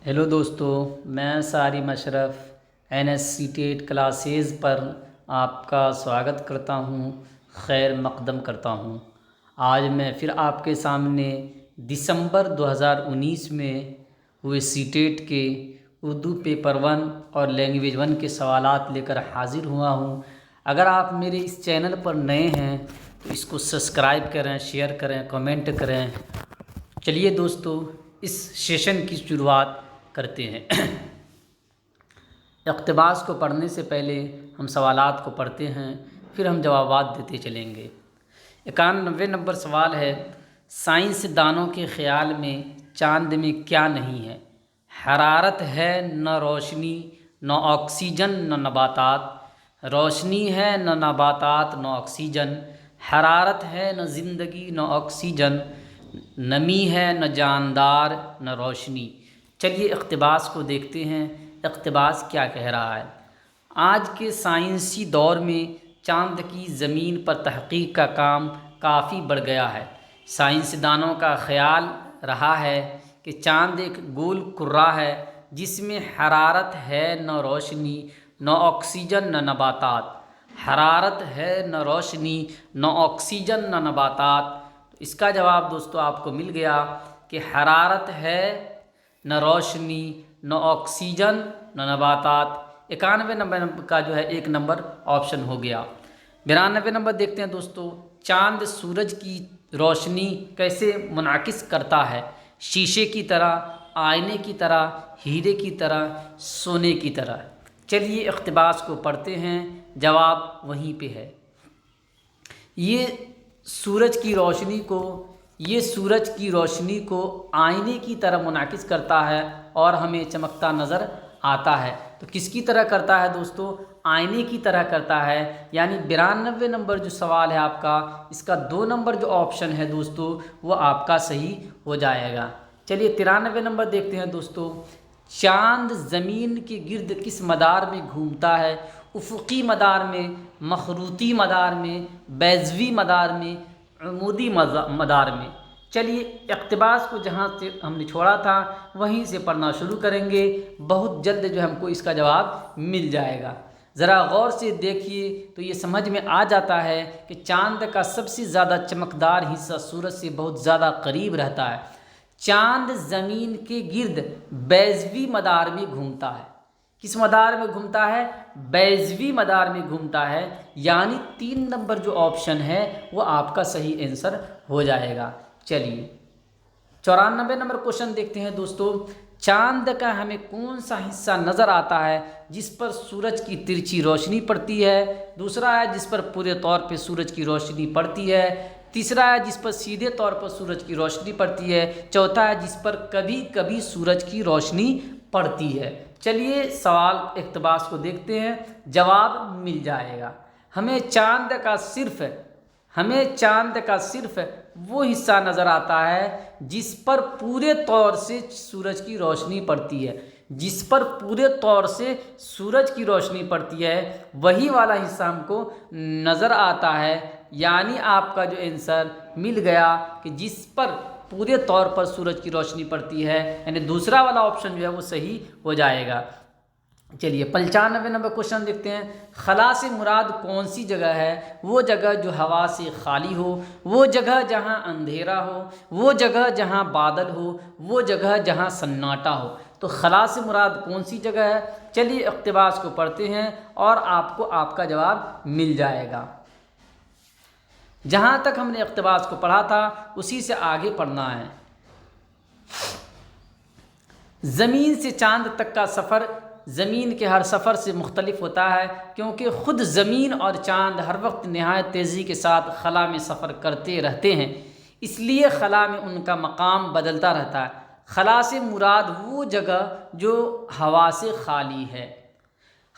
Hello دوستو، میں Sarim Ashraf N S C TET classes پر آپ کا سواگت کرتا ہوں، خیر مقدم کرتا ہوں۔ آج میں پھر آپ کے سامنے دسمبر 2019 میں ہوئے سی ٹیٹ کے اردو پیپر 1 اور لینگویج 1 کے سوالات لے کر حاضر ہوا ہوں۔ اگر آپ میرے اس چینل پر نئے ہیں تو اس کو سبسکرائب کریں، شیئر کریں، کمنٹ کریں۔ چلیے دوستو، اس سیشن کی شروعات کرتے ہیں۔ اقتباس کو پڑھنے سے پہلے ہم سوالات کو پڑھتے ہیں، پھر ہم جوابات دیتے چلیں گے۔ 91 نمبر سوال ہے، سائنس دانوں کے خیال میں چاند میں کیا نہیں ہے؟ حرارت ہے، نہ روشنی، نہ آکسیجن، نہ نباتات۔ روشنی ہے، نہ نباتات، نہ آکسیجن۔ حرارت ہے، نہ زندگی، نہ آکسیجن۔ نمی ہے، نہ جاندار، نہ روشنی۔ چلیے اقتباس کو دیکھتے ہیں، اقتباس کیا کہہ رہا ہے۔ آج کے سائنسی دور میں چاند کی زمین پر تحقیق کا کام کافی بڑھ گیا ہے۔ سائنسدانوں کا خیال رہا ہے کہ چاند ایک گول کرہ ہے جس میں حرارت ہے، نہ روشنی، نہ آکسیجن، نہ نباتات۔ حرارت ہے، نہ روشنی، نہ آکسیجن، نہ نباتات۔ تو اس کا جواب دوستو آپ کو مل گیا کہ حرارت ہے، نہ روشنی، نہ آکسیجن، نہ نباتات۔ 91 نمبر کا جو ہے 1 نمبر آپشن ہو گیا۔ 92 نمبر دیکھتے ہیں دوستو، چاند سورج کی روشنی کیسے منعکس کرتا ہے؟ شیشے کی طرح، آئینے کی طرح، ہیرے کی طرح، سونے کی طرح۔ چلیے اقتباس کو پڑھتے ہیں، جواب وہیں پہ ہے۔ یہ سورج کی روشنی کو آئینے کی طرح منعکس کرتا ہے اور ہمیں چمکتا نظر آتا ہے۔ تو کس کی طرح کرتا ہے دوستو؟ آئینے کی طرح کرتا ہے۔ یعنی 92 نمبر جو سوال ہے آپ کا، اس کا 2 نمبر جو آپشن ہے دوستو وہ آپ کا صحیح ہو جائے گا۔ چلیے 93 نمبر دیکھتے ہیں دوستو، چاند زمین کے گرد کس مدار میں گھومتا ہے؟ افقی مدار میں، مخروطی مدار میں، بیضوی مدار میں، عمودی مدار میں۔ چلیے اقتباس کو جہاں سے ہم نے چھوڑا تھا وہیں سے پڑھنا شروع کریں گے، بہت جلد جو ہم کو اس کا جواب مل جائے گا۔ ذرا غور سے دیکھیے تو یہ سمجھ میں آ جاتا ہے کہ چاند کا سب سے زیادہ چمکدار حصہ سورج سے بہت زیادہ قریب رہتا ہے۔ چاند زمین کے گرد بیضوی مدار میں گھومتا ہے۔ کس مدار میں گھومتا ہے؟ بیضوی مدار میں گھومتا ہے۔ یعنی 3 نمبر جو آپشن ہے وہ آپ کا صحیح آنسر ہو جائے گا۔ چلیے 94 نمبر کوشچن دیکھتے ہیں دوستو، چاند کا ہمیں کون سا حصہ نظر آتا ہے جس پر سورج کی ترچھی روشنی پڑتی ہے؟ دوسرا ہے جس پر پورے طور پہ سورج کی روشنی پڑتی ہے۔ تیسرا ہے جس پر سیدھے طور پر سورج کی روشنی پڑتی ہے۔ چوتھا ہے جس پر کبھی کبھی سورج کی روشنی پڑتی ہے۔ چلیے سوال اقتباس کو دیکھتے ہیں، جواب مل جائے گا۔ ہمیں چاند کا صرف وہ حصہ نظر آتا ہے جس پر پورے طور سے سورج کی روشنی پڑتی ہے۔ جس پر پورے طور سے سورج کی روشنی پڑتی ہے وہی والا حصہ ہم کو نظر آتا ہے۔ یعنی آپ کا جو آنسر مل گیا کہ جس پر پورے طور پر سورج کی روشنی پڑتی ہے، یعنی دوسرا والا آپشن جو ہے وہ صحیح ہو جائے گا۔ چلیے 95 نمبر کوشچن دیکھتے ہیں، خلا سے مراد کون سی جگہ ہے؟ وہ جگہ جو ہوا سے خالی ہو، وہ جگہ جہاں اندھیرا ہو، وہ جگہ جہاں بادل ہو، وہ جگہ جہاں سناٹا ہو۔ تو خلا سے مراد کون سی جگہ ہے؟ چلیے اقتباس کو پڑھتے ہیں اور آپ کو آپ کا جواب مل جائے گا۔ جہاں تک ہم نے اقتباس کو پڑھا تھا اسی سے آگے پڑھنا ہے۔ زمین سے چاند تک کا سفر زمین کے ہر سفر سے مختلف ہوتا ہے، کیونکہ خود زمین اور چاند ہر وقت نہایت تیزی کے ساتھ خلا میں سفر کرتے رہتے ہیں، اس لیے خلا میں ان کا مقام بدلتا رہتا ہے۔ خلا سے مراد وہ جگہ جو ہوا سے خالی ہے۔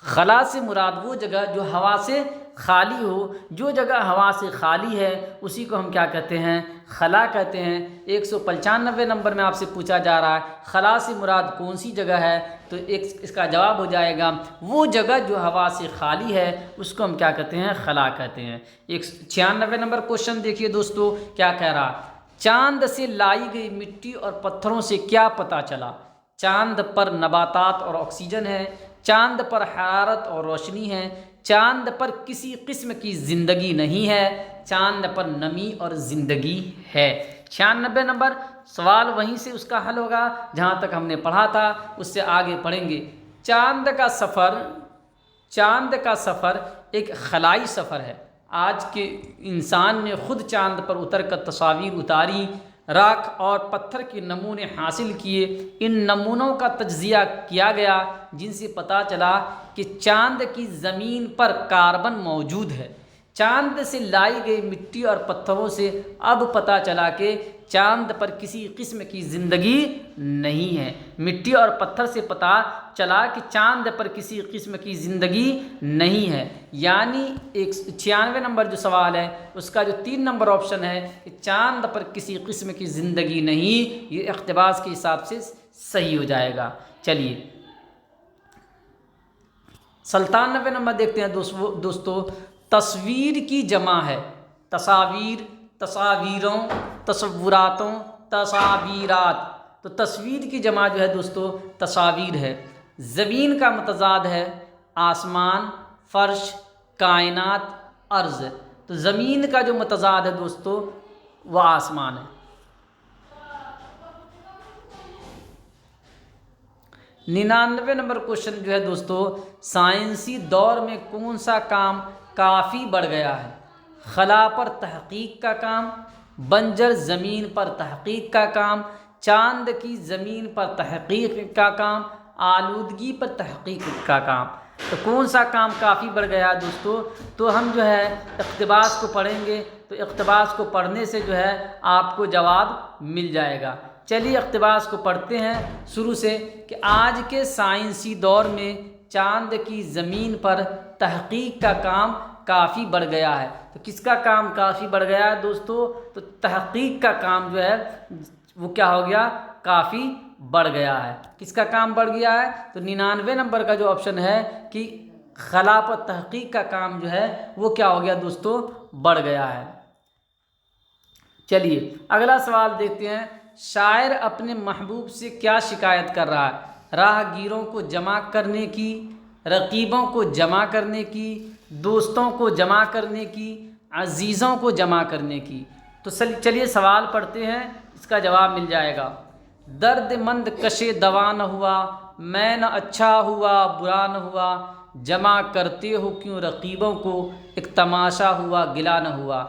خلا سے مراد وہ جگہ جو ہوا سے خالی ہو، جو جگہ ہوا سے خالی ہے اسی کو ہم کیا کہتے ہیں؟ خلا کہتے ہیں۔ 195 نمبر میں آپ سے پوچھا جا رہا ہے خلا سے مراد کون سی جگہ ہے، تو اس کا جواب ہو جائے گا وہ جگہ جو ہوا سے خالی ہے اس کو ہم کیا کہتے ہیں؟ خلا کہتے ہیں۔ 96 نمبر کوشچن دیکھیے دوستو، کیا کہہ رہا؟ چاند سے لائی گئی مٹی اور پتھروں سے کیا پتہ چلا؟ چاند پر نباتات اور آکسیجن ہے، چاند پر حرارت اور روشنی ہے، چاند پر کسی قسم کی زندگی نہیں ہے، چاند پر نمی اور زندگی ہے۔ 96 نمبر سوال وہیں سے اس کا حل ہوگا جہاں تک ہم نے پڑھا تھا، اس سے آگے پڑھیں گے۔ چاند کا سفر ایک خلائی سفر ہے۔ آج کے انسان نے خود چاند پر اتر کر تصاویر اتاری، راکھ اور پتھر کے نمونے حاصل کیے، ان نمونوں کا تجزیہ کیا گیا جن سے پتہ چلا کہ چاند کی زمین پر کاربن موجود ہے۔ چاند سے لائی گئی مٹی اور پتھروں سے اب پتہ چلا کہ چاند پر کسی قسم کی زندگی نہیں ہے۔ مٹی اور پتھر سے پتہ چلا کہ چاند پر کسی قسم کی زندگی نہیں ہے، یعنی 96 نمبر جو سوال ہے اس کا جو 3 نمبر آپشن ہے کہ چاند پر کسی قسم کی زندگی نہیں، یہ اقتباس کے حساب سے صحیح ہو جائے گا۔ چلیے 97 نمبر دیکھتے ہیں دوستو، تصویر کی جمع ہے تصاویر، تصاویروں، تصوراتوں، تصاویرات۔ تو تصویر کی جمع جو ہے دوستو تصاویر ہے۔ زمین کا متضاد ہے آسمان، فرش، کائنات، ارض۔ تو زمین کا جو متضاد ہے دوستو وہ آسمان ہے۔ 99 نمبر کوشچن جو ہے دوستو، سائنسی دور میں کون سا کام کافی بڑھ گیا ہے؟ خلا پر تحقیق کا کام، بنجر زمین پر تحقیق کا کام، چاند کی زمین پر تحقیق کا کام، آلودگی پر تحقیق کا کام۔ تو کون سا کام کافی بڑھ گیا ہے دوستو؟ تو ہم جو ہے اقتباس کو پڑھیں گے، تو اقتباس کو پڑھنے سے جو ہے آپ کو جواب مل جائے گا۔ چلیے اقتباس کو پڑھتے ہیں شروع سے کہ آج کے سائنسی دور میں چاند کی زمین پر تحقیق کا کام کافی بڑھ گیا ہے۔ تو کس کا کام کافی بڑھ گیا ہے دوستو؟ تو تحقیق کا کام جو ہے وہ کیا ہو گیا؟ کافی بڑھ گیا ہے۔ کس کا کام بڑھ گیا ہے؟ تو 99 نمبر کا جو آپشن ہے کہ خلا پر تحقیق کا کام جو ہے وہ کیا ہو گیا دوستو؟ بڑھ گیا ہے۔ چلیے اگلا سوال دیکھتے ہیں، شاعر اپنے محبوب سے کیا شکایت کر رہا ہے؟ راہ گیروں کو جمع کرنے کی، رقیبوں کو جمع کرنے کی، دوستوں کو جمع کرنے کی، عزیزوں کو جمع کرنے کی۔ تو چلیے سوال پڑھتے ہیں، اس کا جواب مل جائے گا۔ درد مند کشے دوا نہ ہوا، میں نہ اچھا ہوا برا نہ ہوا، جمع کرتے ہو کیوں رقیبوں کو، ایک تماشا ہوا گلا نہ ہوا۔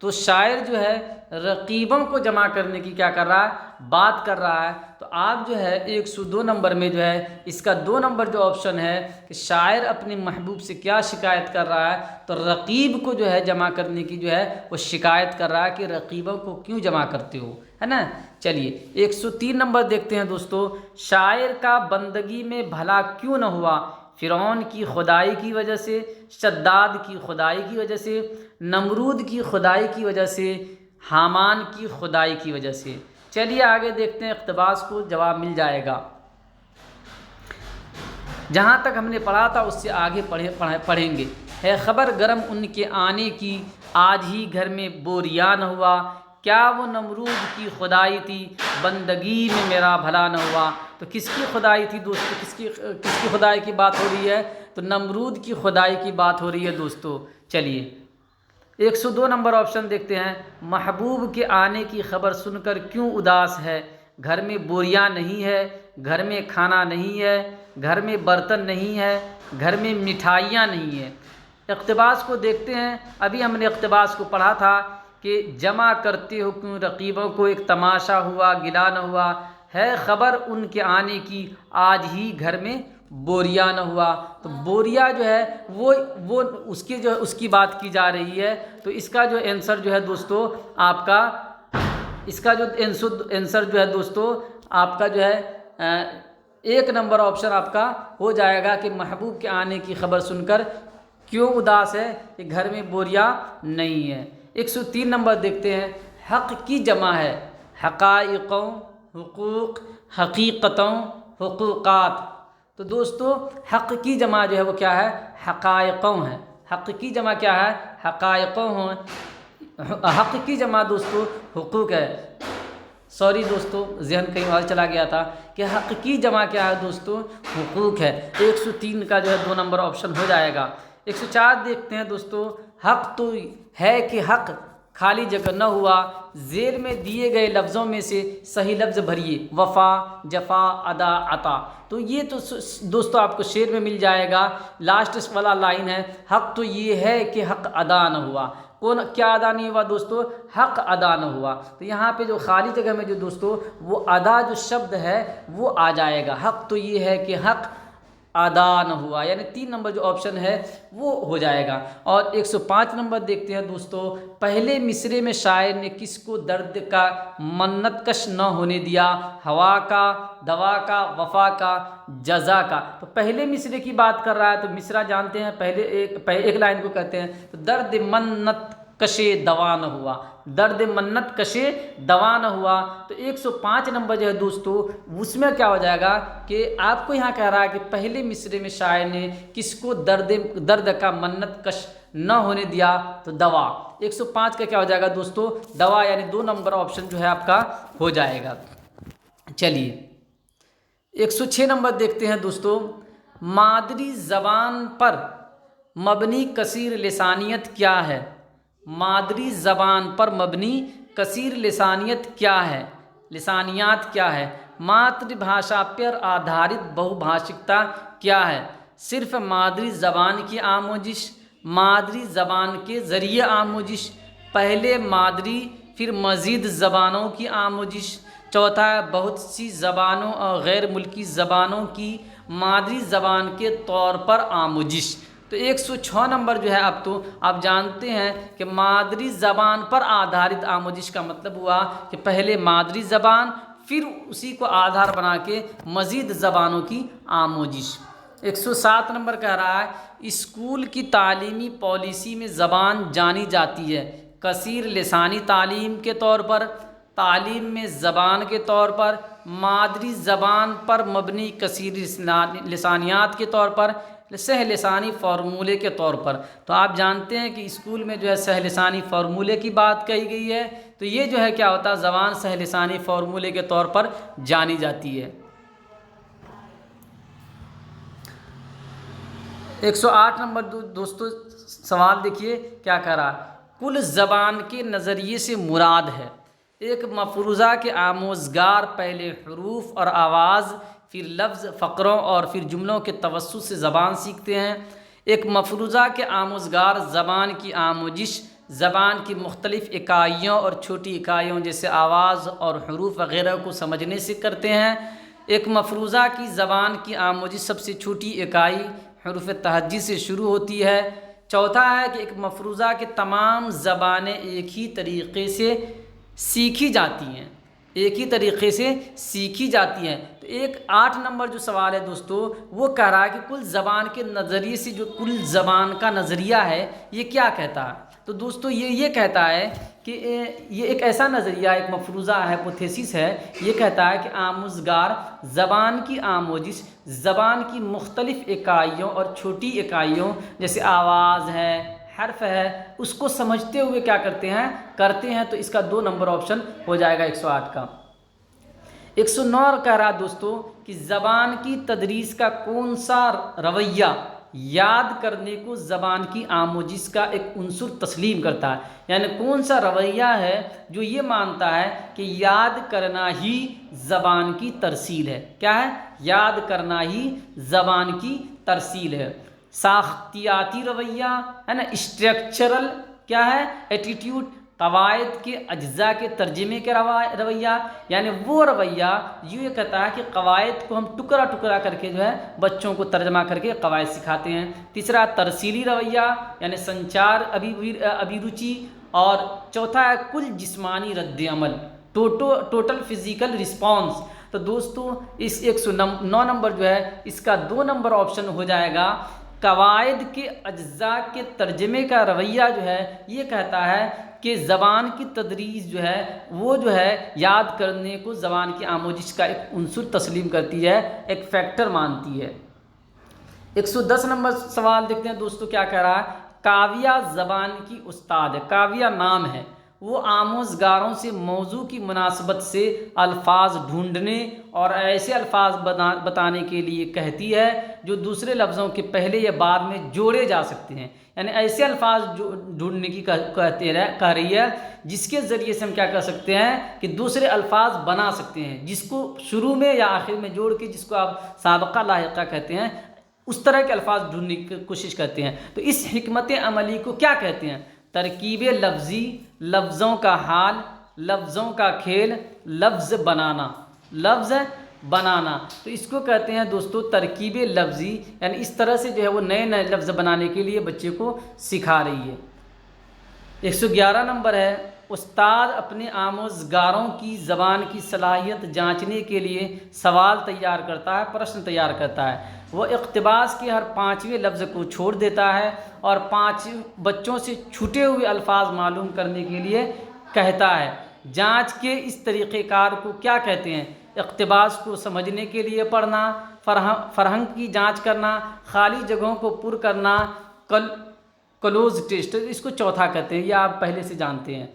تو شاعر جو ہے رقیبوں کو جمع کرنے کی کیا کر رہا ہے؟ بات کر رہا ہے۔ تو آپ جو ہے 102 نمبر میں جو ہے اس کا 2 نمبر جو آپشن ہے کہ شاعر اپنے محبوب سے کیا شکایت کر رہا ہے؟ تو رقیب کو جو ہے جمع کرنے کی جو ہے وہ شکایت کر رہا ہے کہ رقیبوں کو کیوں جمع کرتے ہو، ہے نا۔ چلیے 103 نمبر دیکھتے ہیں دوستو، شاعر کا بندگی میں بھلا کیوں نہ ہوا؟ فرعون کی خدائی کی وجہ سے، شداد کی خدائی کی وجہ سے، نمرود کی خدائی کی وجہ سے، حامان کی خدائی کی وجہ سے۔ چلیے آگے دیکھتے ہیں اقتباس کو، جواب مل جائے گا۔ جہاں تک ہم نے پڑھا تھا اس سے آگے پڑھیں گے۔ ہے خبر گرم ان کے آنے کی، آج ہی گھر میں بوریا نہ ہوا، کیا وہ نمرود کی خدائی تھی، بندگی میں میرا بھلا نہ ہوا۔ تو کس کی خدائی تھی دوستو؟ کس کی خدائی کی بات ہو رہی ہے؟ تو نمرود کی خدائی کی بات ہو رہی ہے دوستو۔ چلیے 102 نمبر آپشن دیکھتے ہیں، محبوب کے آنے کی خبر سن کر کیوں اداس ہے؟ گھر میں بوریاں نہیں ہے، گھر میں کھانا نہیں ہے، گھر میں برتن نہیں ہے، گھر میں مٹھائیاں نہیں ہیں۔ اقتباس کو دیکھتے ہیں، ابھی ہم نے اقتباس کو پڑھا تھا کہ جمع کرتے ہو کیوں رقیبوں کو، ایک تماشا ہوا گلا نہ ہوا، ہے خبر ان کے آنے کی، آج ہی گھر میں بوریا نہ ہوا۔ تو بوریا جو ہے وہ اس کی بات کی جا رہی ہے۔ تو اس کا جو آنسر جو ہے دوستو آپ کا، اس کا جو آنسر جو ہے دوستو آپ کا جو ہے 1 نمبر آپشن آپ کا ہو جائے گا کہ محبوب کے آنے کی خبر سن کر کیوں اداس ہے کہ گھر میں بوریا نہیں ہے۔ 103 نمبر دیکھتے ہیں، حق کی جمع ہے حقائقوں، حقوق، حقیقتوں، حقوقات۔ تو دوستو حق کی جمع جو ہے وہ کیا ہے؟ حقائقوں ہے۔ حق کی جمع کیا ہے؟ حقائقوں ہیں۔ حق کی جمع دوستو حقوق ہے۔ سوری دوستو ذہن کہیں اور چلا گیا تھا کہ حق کی جمع کیا ہے دوستوں؟ حقوق ہے۔ 103 کا جو ہے 2 نمبر آپشن ہو جائے گا۔ 104 دیکھتے ہیں دوستوں، حق تو ہے کہ حق خالی جگہ نہ ہوا، ذیل میں دیے گئے لفظوں میں سے صحیح لفظ بھریے، وفا، جفا، ادا، عطا۔ تو یہ تو دوستوں آپ کو شعر میں مل جائے گا۔ لاسٹ والا لائن ہے، حق تو یہ ہے کہ حق ادا نہ ہوا۔ کون کیا ادا نہیں ہوا دوستوں؟ حق ادا نہ ہوا۔ تو یہاں پہ جو خالی جگہ میں جو دوستوں وہ ادا جو شبد ہے وہ آ جائے گا۔ حق تو یہ ہے کہ حق ادا نہ ہوا، یعنی 3 نمبر جو آپشن ہے وہ ہو جائے گا۔ اور 105 نمبر دیکھتے ہیں دوستوں، پہلے مصرے میں شاعر نے کس کو درد کا منت کش نہ ہونے دیا؟ ہوا کا، دوا کا، وفا کا، جزا کا۔ تو پہلے مصرے کی بات کر رہا ہے، تو مصرع جانتے ہیں پہلے ایک لائن کو کہتے ہیں، تو درد منت کشے دوا نہ ہوا، درد منت کشے دوا نہ ہوا۔ تو 105 نمبر جو ہے دوستو اس میں کیا ہو جائے گا کہ آپ کو یہاں کہہ رہا ہے کہ پہلے مصرے میں شاعر نے کس کو درد کا منت کش نہ ہونے دیا؟ تو دوا۔ 105 کا کیا ہو جائے گا دوستو؟ دوا، یعنی 2 نمبر آپشن جو ہے آپ کا ہو جائے گا۔ چلیے 106 نمبر دیکھتے ہیں دوستو، مادری زبان پر مبنی کثیر لسانیت کیا ہے؟ مادری زبان پر مبنی کثیر لسانیت کیا ہے؟ لسانیات کیا ہے؟ ماتر بھاشا پر آدھارت بہو بھاشکتا کیا ہے؟ صرف مادری زبان کی آموزش، مادری زبان کے ذریعے آموزش، پہلے مادری پھر مزید زبانوں کی آموزش، چوتھا ہے بہت سی زبانوں اور غیر ملکی زبانوں کی مادری زبان کے طور پر آموزش۔ تو 106 نمبر جو ہے اب تو آپ جانتے ہیں کہ مادری زبان پر آدھارت آموزش کا مطلب ہوا کہ پہلے مادری زبان پھر اسی کو آدھار بنا کے مزید زبانوں کی آموزش۔ 107 نمبر کہہ رہا ہے، اسکول کی تعلیمی پالیسی میں زبان جانی جاتی ہے کثیر لسانی تعلیم کے طور پر، تعلیم میں زبان کے طور پر، مادری زبان پر مبنی کثیر لسانیات کے طور پر، سہ لسانی فارمولے کے طور پر۔ تو آپ جانتے ہیں کہ اسکول میں جو ہے سہ لسانی فارمولے کی بات کہی گئی ہے، تو یہ جو ہے کیا ہوتا ہے، زبان سہ لسانی فارمولے کے طور پر جانی جاتی ہے۔ 108 نمبر دوستو سوال دیکھیے کیا کہہ رہا، کل زبان کے نظریے سے مراد ہے ایک مفروضہ کے آموزگار پہلے حروف اور آواز، پھر لفظ، فقروں اور پھر جملوں کے توسط سے زبان سیکھتے ہیں۔ ایک مفروضہ کے آموزگار زبان کی آموزش زبان کی مختلف اکائیوں اور چھوٹی اکائیوں جیسے آواز اور حروف وغیرہ کو سمجھنے سے کرتے ہیں۔ ایک مفروضہ کی زبان کی آموزش سب سے چھوٹی اکائی حروف تہجی سے شروع ہوتی ہے۔ چوتھا ہے کہ ایک مفروضہ کے تمام زبانیں ایک ہی طریقے سے سیکھی جاتی ہیں، ایک ہی طریقے سے سیکھی جاتی ہیں۔ تو 8 نمبر جو سوال ہے دوستو وہ کہہ رہا ہے کہ کل زبان کے نظریے سے، جو کل زبان کا نظریہ ہے یہ کیا کہتا ہے؟ تو دوستو یہ کہتا ہے کہ یہ ایک ایسا نظریہ، ایک مفروضہ ہے، ہائپوتھیسس ہے، یہ کہتا ہے کہ آموزگار زبان کی آموزش زبان کی مختلف اکائیوں اور چھوٹی اکائیوں جیسے آواز ہے، حرف ہے، اس کو سمجھتے ہوئے کیا کرتے ہیں تو اس کا 2 نمبر آپشن ہو جائے گا 108 کا۔ 109 کہہ رہا دوستو کہ زبان کی تدریس کا کون سا رویہ یاد کرنے کو زبان کی آموزش کا ایک عنصر تسلیم کرتا ہے، یعنی کون سا رویہ ہے جو یہ مانتا ہے کہ یاد کرنا ہی زبان کی ترسیل ہے؟ کیا ہے؟ یاد کرنا ہی زبان کی ترسیل ہے۔ ساختیاتی رویہ ہے نا، اسٹرکچرل کیا ہے، ایٹیٹیوڈ، قواعد کے اجزاء کے ترجمے کے رویہ، یعنی وہ رویہ یہ کہتا ہے کہ قواعد کو ہم ٹکڑا ٹکڑا کر کے جو ہے بچوں کو ترجمہ کر کے قواعد سکھاتے ہیں۔ تیسرا ترسیلی رویہ یعنی سنچار ابھیروچی، اور چوتھا ہے کل جسمانی رد عمل، ٹوٹل فزیکل رسپانس۔ تو دوستو اس 109 نمبر جو ہے اس کا 2 نمبر آپشن ہو جائے گا، قواعد کے اجزاء کے ترجمے کا رویہ جو ہے یہ کہتا ہے کہ زبان کی تدریس جو ہے وہ جو ہے یاد کرنے کو زبان کی آموزش کا ایک عنصر تسلیم کرتی ہے، ایک فیکٹر مانتی ہے۔ 110 نمبر سوال دیکھتے ہیں دوستو کیا کہہ رہا ہے، کاویہ زبان کی استاد ہے، کاویہ نام ہے، وہ آموزگاروں سے موضوع کی مناسبت سے الفاظ ڈھونڈنے اور ایسے الفاظ بتانے کے لیے کہتی ہے جو دوسرے لفظوں کے پہلے یا بعد میں جوڑے جا سکتے ہیں، یعنی ایسے الفاظ ڈھونڈنے کی کہہ رہی ہے جس کے ذریعے سے ہم کیا کر سکتے ہیں کہ دوسرے الفاظ بنا سکتے ہیں، جس کو شروع میں یا آخر میں جوڑ کے، جس کو آپ سابقہ لاحقہ کہتے ہیں، اس طرح کے الفاظ ڈھونڈنے کی کوشش کرتے ہیں۔ تو اس حکمت عملی کو کیا کہتے ہیں؟ ترکیب لفظی، لفظوں کا حال، لفظوں کا کھیل، لفظ بنانا، لفظ بنانا۔ تو اس کو کہتے ہیں دوستو ترکیب لفظی، یعنی اس طرح سے جو ہے وہ نئے نئے لفظ بنانے کے لیے بچے کو سکھا رہی ہے۔ 111 نمبر ہے، استاد اپنے آموزگاروں کی زبان کی صلاحیت جانچنے کے لیے سوال تیار کرتا ہے، پرشن تیار کرتا ہے۔ وہ اقتباس کے ہر 5ویں لفظ کو چھوڑ دیتا ہے اور 5 بچوں سے چھوٹے ہوئے الفاظ معلوم کرنے کے لیے کہتا ہے۔ جانچ کے اس طریقہ کار کو کیا کہتے ہیں؟ اقتباس کو سمجھنے کے لیے پڑھنا، فرہنگ کی جانچ کرنا، خالی جگہوں کو پر کرنا، کلوز ٹیسٹ، اس کو چوتھا کہتے ہیں، یہ آپ پہلے سے جانتے ہیں۔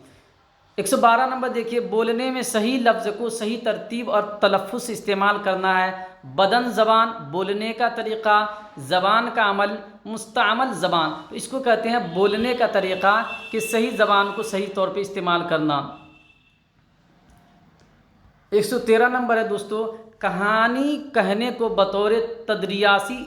112 نمبر دیکھیے، بولنے میں صحیح لفظ کو صحیح ترتیب اور تلفظ سے استعمال کرنا ہے۔ بدن زبان، بولنے کا طریقہ، زبان کا عمل، مستعمل زبان، تو اس کو کہتے ہیں بولنے کا طریقہ کہ صحیح زبان کو صحیح طور پہ استعمال کرنا۔ 113 نمبر ہے دوستو، کہانی کہنے کو بطور تدریاسی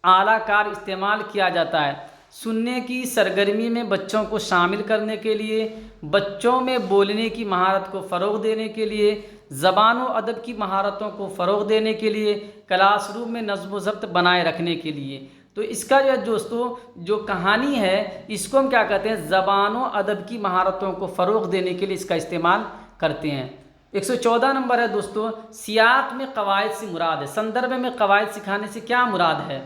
اعلیٰ کار استعمال کیا جاتا ہے۔ سننے کی سرگرمی میں بچوں کو شامل کرنے کے لیے، بچوں میں بولنے کی مہارت کو فروغ دینے کے لیے، زبان و ادب کی مہارتوں کو فروغ دینے کے لیے، کلاس روم میں نظم و ضبط بنائے رکھنے کے لیے۔ تو اس کا جو دوستو جو کہانی ہے، اس کو ہم کیا کہتے ہیں؟ زبان و ادب کی مہارتوں کو فروغ دینے کے لیے اس کا استعمال کرتے ہیں۔ 114 نمبر ہے دوستو، سیاق میں قواعد سے مراد ہے، سندربھ میں قواعد سکھانے سے کیا مراد ہے؟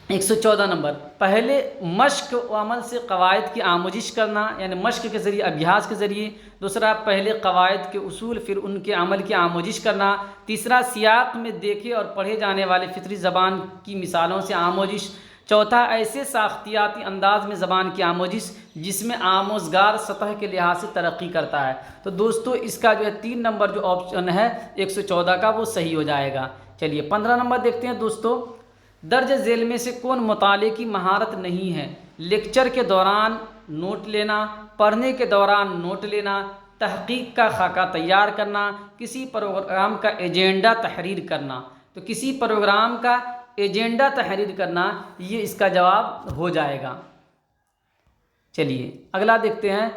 114 نمبر، پہلے مشق و عمل سے قواعد کی آموزش کرنا، یعنی مشق کے ذریعے، ابیاس کے ذریعے۔ دوسرا، پہلے قواعد کے اصول پھر ان کے عمل کی آموزش کرنا۔ تیسرا، سیاق میں دیکھے اور پڑھے جانے والے فطری زبان کی مثالوں سے آموزش۔ چوتھا، ایسے ساختیاتی انداز میں زبان کی آموزش جس میں آموزگار سطح کے لحاظ سے ترقی کرتا ہے۔ تو دوستو اس کا جو ہے 3 نمبر جو آپشن ہے 114 کا، وہ صحیح ہو جائے گا۔ چلیے 15 نمبر دیکھتے ہیں دوستو، درج ذیل میں سے کون مطالعے کی مہارت نہیں ہے؟ لیکچر کے دوران نوٹ لینا، پڑھنے کے دوران نوٹ لینا، تحقیق کا خاکہ تیار کرنا، کسی پروگرام کا ایجنڈا تحریر کرنا۔ تو کسی پروگرام کا ایجنڈا تحریر کرنا، یہ اس کا جواب ہو جائے گا۔ چلیے اگلا دیکھتے ہیں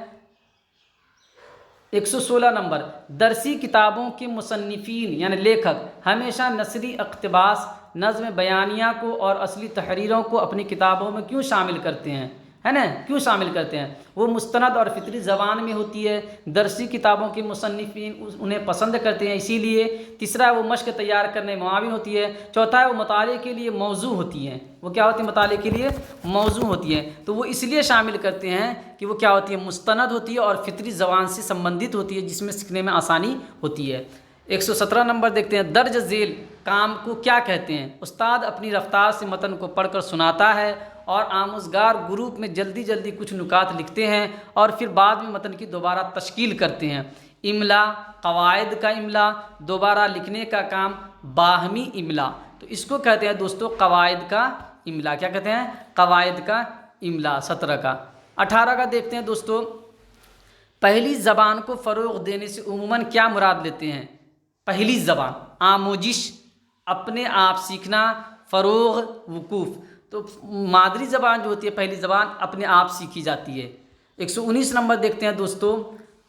116 نمبر، درسی کتابوں کے مصنفین یعنی لیکھک ہمیشہ نثری اقتباس، نظم بیانیہ کو اور اصلی تحریروں کو اپنی کتابوں میں کیوں شامل کرتے ہیں؟ ہے نا، کیوں شامل کرتے ہیں؟ وہ مستند اور فطری زبان میں ہوتی ہے، درسی کتابوں کے مصنفین انہیں پسند کرتے ہیں اسی لیے۔ تیسرا، وہ مشق تیار کرنے میں معاون ہوتی ہے۔ چوتھا، وہ مطالعے کے لیے موضوع ہوتی ہیں۔ وہ کیا ہوتی ہے؟ مطالعے کے لیے موضوع ہوتی ہیں۔ تو وہ اس لیے شامل کرتے ہیں کہ وہ کیا ہوتی ہے؟ مستند ہوتی ہے اور فطری زبان سے سمبندھت ہوتی ہے، جس میں سیکھنے میں آسانی ہوتی ہے۔ 117 نمبر دیکھتے ہیں، درج ذیل کام کو کیا کہتے ہیں؟ استاد اپنی رفتار سے متن کو پڑھ کر سناتا ہے اور آموزگار گروپ میں جلدی جلدی کچھ نکات لکھتے ہیں اور پھر بعد میں متن کی دوبارہ تشکیل کرتے ہیں۔ املا، قواعد کا املا، دوبارہ لکھنے کا کام، باہمی املا، تو اس کو کہتے ہیں دوستو قواعد کا املا۔ کیا کہتے ہیں؟ قواعد کا املا۔ 17 کا 18 کا دیکھتے ہیں دوستو، پہلی زبان کو فروغ دینے سے عموماً کیا مراد لیتے ہیں؟ پہلی زبان، آموزش، اپنے آپ سیکھنا، فروغ، وقوف۔ تو مادری زبان جو ہوتی ہے، پہلی زبان اپنے آپ سیکھی جاتی ہے۔ 119 نمبر دیکھتے ہیں دوستو،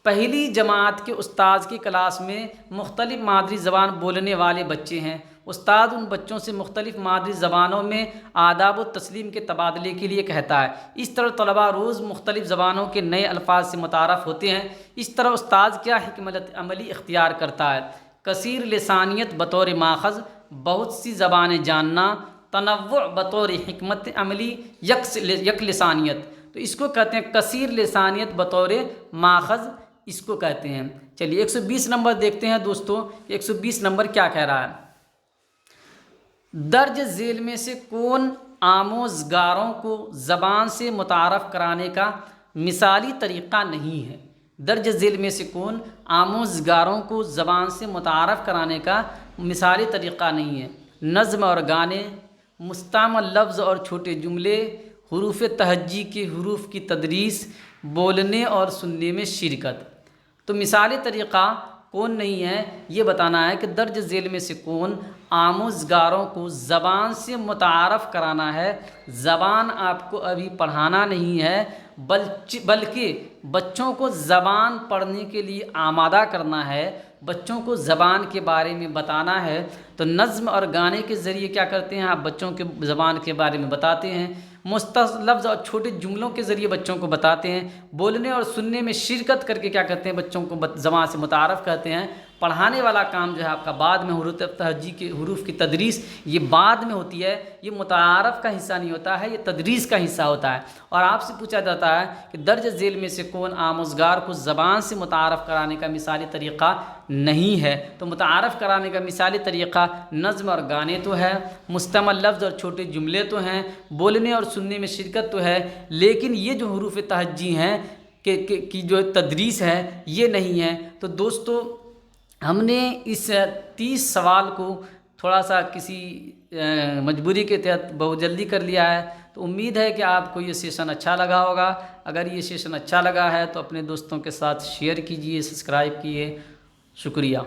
پہلی جماعت کے استاذ کی کلاس میں مختلف مادری زبان بولنے والے بچے ہیں۔ استاد ان بچوں سے مختلف مادری زبانوں میں آداب و تسلیم کے تبادلے کے لیے کہتا ہے۔ اس طرح طلباء روز مختلف زبانوں کے نئے الفاظ سے متعارف ہوتے ہیں۔ اس طرح استاذ کیا حکمت عملی اختیار کرتا ہے؟ کثیر لسانیت بطور ماخذ، بہت سی زبانیں جاننا، تنوع بطور حکمت عملی، یک لسانیت۔ تو اس کو کہتے ہیں کثیر لسانیت بطور ماخذ، اس کو کہتے ہیں۔ چلیے 120 نمبر دیکھتے ہیں دوستو، 120 نمبر کیا کہہ رہا ہے؟ درج ذیل میں سے کون آموزگاروں کو زبان سے متعارف کرانے کا مثالی طریقہ نہیں ہے۔ درج ذیل میں سے کون آموزگاروں کو زبان سے متعارف کرانے کا مثالی طریقہ نہیں ہے؟ نظم اور گانے، مستعمل لفظ اور چھوٹے جملے، حروف تہجی کے حروف کی تدریس، بولنے اور سننے میں شرکت۔ تو مثالی طریقہ کون نہیں ہے، یہ بتانا ہے کہ درج ذیل میں سے کون آموزگاروں کو زبان سے متعارف کرانا ہے۔ زبان آپ کو ابھی پڑھانا نہیں ہے، بلکہ بچوں کو زبان پڑھنے کے لیے آمادہ کرنا ہے، بچوں کو زبان کے بارے میں بتانا ہے۔ تو نظم اور گانے کے ذریعے کیا کرتے ہیں، آپ بچوں کے زبان کے بارے میں بتاتے ہیں، مستعمل لفظ اور چھوٹے جملوں کے ذریعے بچوں کو بتاتے ہیں، بولنے اور سننے میں شرکت کر کے کیا کرتے ہیں، بچوں کو زبان سے متعارف کرتے ہیں۔ پڑھانے والا کام جو ہے آپ کا بعد میں، حروف تہجی کے حروف کی تدریس یہ بعد میں ہوتی ہے، یہ متعارف کا حصہ نہیں ہوتا ہے، یہ تدریس کا حصہ ہوتا ہے۔ اور آپ سے پوچھا جاتا ہے کہ درج ذیل میں سے کون آموزگار کو زبان سے متعارف کرانے کا مثالی طریقہ نہیں ہے؟ تو متعارف کرانے کا مثالی طریقہ نظم اور گانے تو ہے، مستعمل لفظ اور چھوٹے جملے تو ہیں، بولنے اور سننے میں شرکت تو ہے، لیکن یہ جو حروف تہجی ہیں کی جو تدریس ہے یہ نہیں ہے۔ تو دوستو، ہم نے اس 30 سوال کو تھوڑا سا کسی مجبوری کے تحت بہت جلدی کر لیا ہے، تو امید ہے کہ آپ کو یہ سیشن اچھا لگا ہوگا۔ اگر یہ سیشن اچھا لگا ہے تو اپنے دوستوں کے ساتھ شیئر کیجئے، سبسکرائب کیجئے۔ شکریہ۔